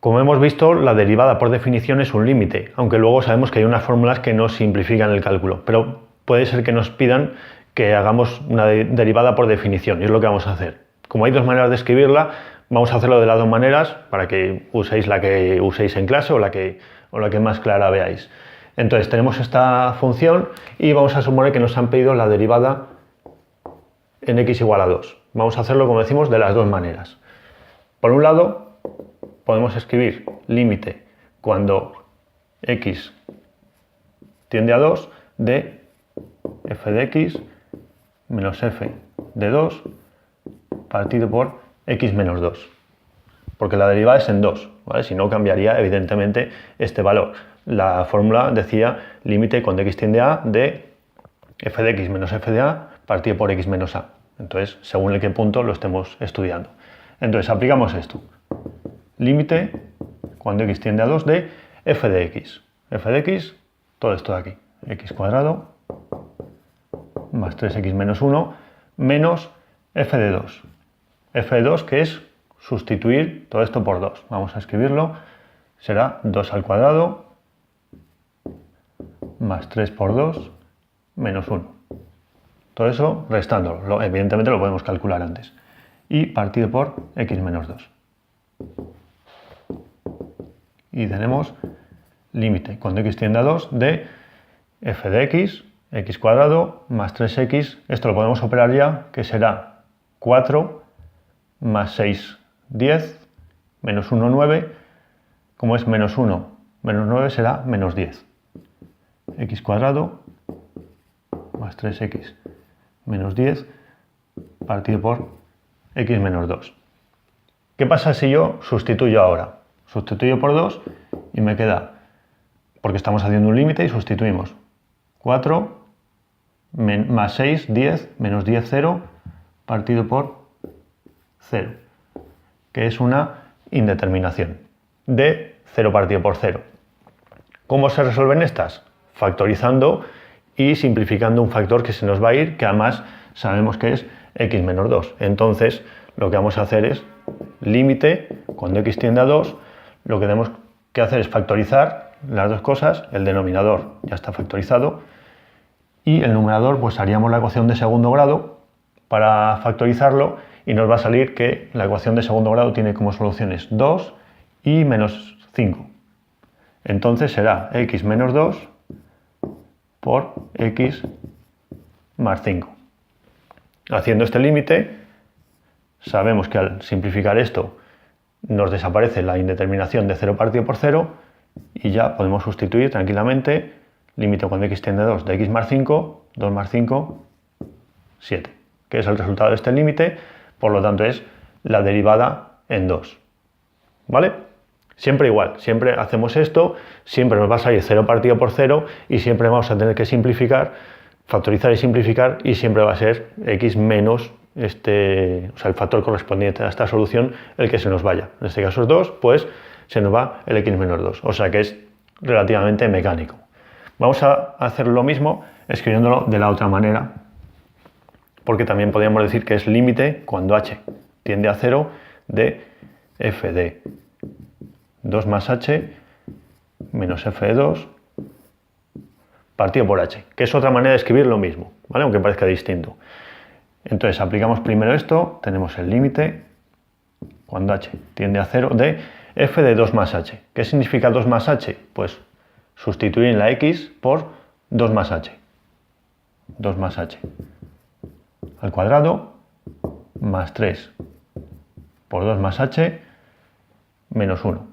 Como hemos visto, la derivada por definición es un límite, aunque luego sabemos que hay unas fórmulas que no simplifican el cálculo, pero puede ser que nos pidan que hagamos una derivada por definición, y es lo que vamos a hacer. Como hay dos maneras de escribirla, vamos a hacerlo de las dos maneras para que uséis la que uséis en clase o la que más clara veáis. Entonces tenemos esta función y vamos a suponer que nos han pedido la derivada en x igual a 2. Vamos a hacerlo, como decimos, de las dos maneras. Por un lado, podemos escribir límite cuando x tiende a 2 de f de x menos f de 2 partido por x menos 2. Porque la derivada es en 2, ¿vale? Si no, cambiaría evidentemente este valor. La fórmula decía límite cuando x tiende a de f de x menos f de a partido por x menos a. Entonces, según en qué punto lo estemos estudiando. Entonces, aplicamos esto. Límite cuando x tiende a 2 de f de x. F de x, todo esto de aquí. X cuadrado más 3x menos 1 menos f de 2. F de 2, que es sustituir todo esto por 2. Vamos a escribirlo. Será 2 al cuadrado más 3 por 2 menos 1. Todo eso restándolo. Evidentemente lo podemos calcular antes. Y partido por x menos 2. Y tenemos límite cuando x tiende a 2 de f de x, x cuadrado más 3x. Esto lo podemos operar ya, que será 4 más 6, 10, menos 1, 9. Como es menos 1, menos 9 será menos 10. X cuadrado más 3x menos 10 partido por x menos 2. ¿Qué pasa si yo sustituyo ahora? Sustituyo por 2 y me queda, porque estamos haciendo un límite y sustituimos 4 más 6, 10, menos 10, 0 partido por 0, que es una indeterminación de 0 partido por 0. ¿Cómo se resuelven estas? Factorizando y simplificando un factor que se nos va a ir, que además sabemos que es x menos 2. Entonces, lo que vamos a hacer es límite cuando x tiende a 2. Lo que tenemos que hacer es factorizar las dos cosas. El denominador ya está factorizado y el numerador, pues haríamos la ecuación de segundo grado para factorizarlo y nos va a salir que la ecuación de segundo grado tiene como soluciones 2 y menos 5. Entonces será x menos 2 por x más 5. Haciendo este límite, sabemos que al simplificar esto nos desaparece la indeterminación de 0 partido por 0 y ya podemos sustituir tranquilamente límite cuando x tiende a 2 de x más 5, 2 más 5, 7, que es el resultado de este límite, por lo tanto es la derivada en 2. ¿Vale? Siempre igual, siempre hacemos esto, siempre nos va a salir 0 partido por 0 y siempre vamos a tener que simplificar, factorizar y simplificar y siempre va a ser x menos o sea, el factor correspondiente a esta solución el que se nos vaya. En este caso es 2, pues se nos va el x menos 2, o sea que es relativamente mecánico. Vamos a hacer lo mismo escribiéndolo de la otra manera, porque también podríamos decir que es límite cuando h tiende a 0 de f de 2 más h menos f de 2 partido por h, que es otra manera de escribir lo mismo, ¿vale? Aunque parezca distinto. Entonces aplicamos primero esto, tenemos el límite cuando h tiende a 0 de f de 2 más h. ¿Qué significa 2 más h? Pues sustituir en la x por 2 más h. 2 más h al cuadrado más 3 por 2 más h menos 1.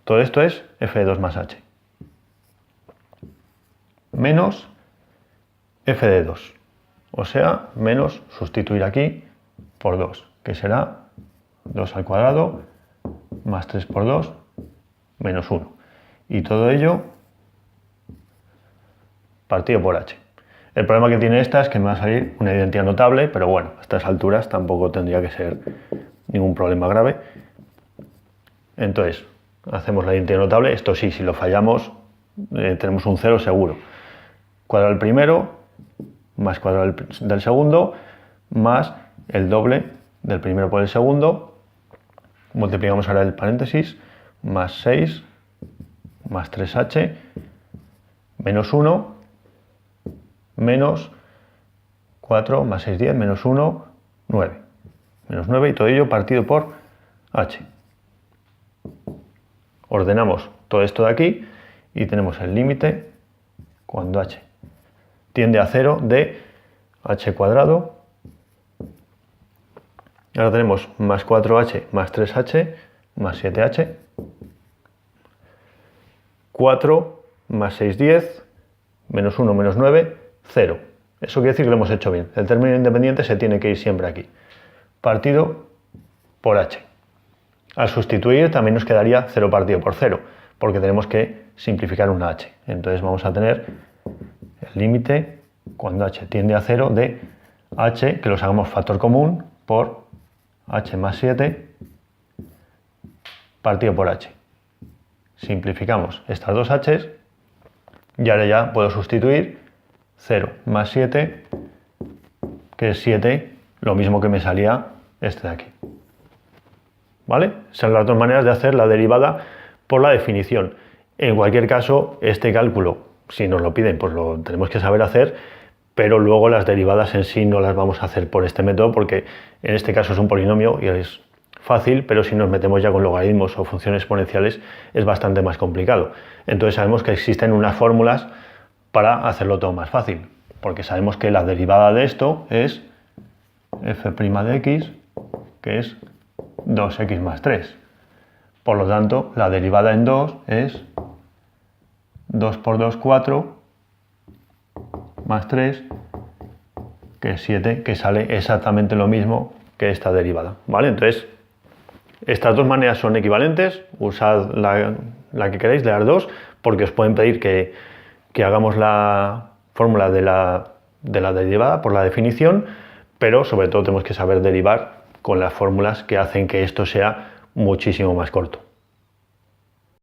Todo esto es f de 2 más h. Menos f de 2. O sea, menos sustituir aquí por 2, que será 2 al cuadrado más 3 por 2 menos 1. Y todo ello partido por h. El problema que tiene esta es que me va a salir una identidad notable, pero bueno, a estas alturas tampoco tendría que ser ningún problema grave. Entonces, hacemos la identidad notable. Esto sí, si lo fallamos, tenemos un 0 seguro. Cuadrado del primero, más cuadrado del segundo, más el doble del primero por el segundo. Multiplicamos ahora el paréntesis, más 6 más 3h menos 1 menos 4 más 6, 10 menos 1, 9. Menos 9 y todo ello partido por h. Ordenamos todo esto de aquí y tenemos el límite cuando h tiende a 0 de h cuadrado. Ahora tenemos más 4h más 3h más 7h. 4 más 6, 10 menos 1 menos 9, 0. Eso quiere decir que lo hemos hecho bien. El término independiente se tiene que ir siempre aquí. Partido por h. Al sustituir también nos quedaría 0 partido por 0, porque tenemos que simplificar una h. Entonces vamos a tener el límite cuando h tiende a 0 de h, que los hagamos factor común, por h más 7 partido por h. Simplificamos estas dos h's y ahora ya puedo sustituir 0 más 7, que es 7, lo mismo que me salía este de aquí. ¿Vale? Son las dos maneras de hacer la derivada por la definición. En cualquier caso, este cálculo, si nos lo piden, pues lo tenemos que saber hacer, pero luego las derivadas en sí no las vamos a hacer por este método, porque en este caso es un polinomio y es fácil, pero si nos metemos ya con logaritmos o funciones exponenciales es bastante más complicado. Entonces sabemos que existen unas fórmulas para hacerlo todo más fácil, porque sabemos que la derivada de esto es f' de x, que es 2x más 3. Por lo tanto, la derivada en 2 es 2 por 2, 4, más 3, que es 7, que sale exactamente lo mismo que esta derivada. ¿Vale? Entonces, estas dos maneras son equivalentes, usad la que queráis de las dos, porque os pueden pedir que hagamos la fórmula de la derivada por la definición, pero sobre todo tenemos que saber derivar con las fórmulas que hacen que esto sea muchísimo más corto.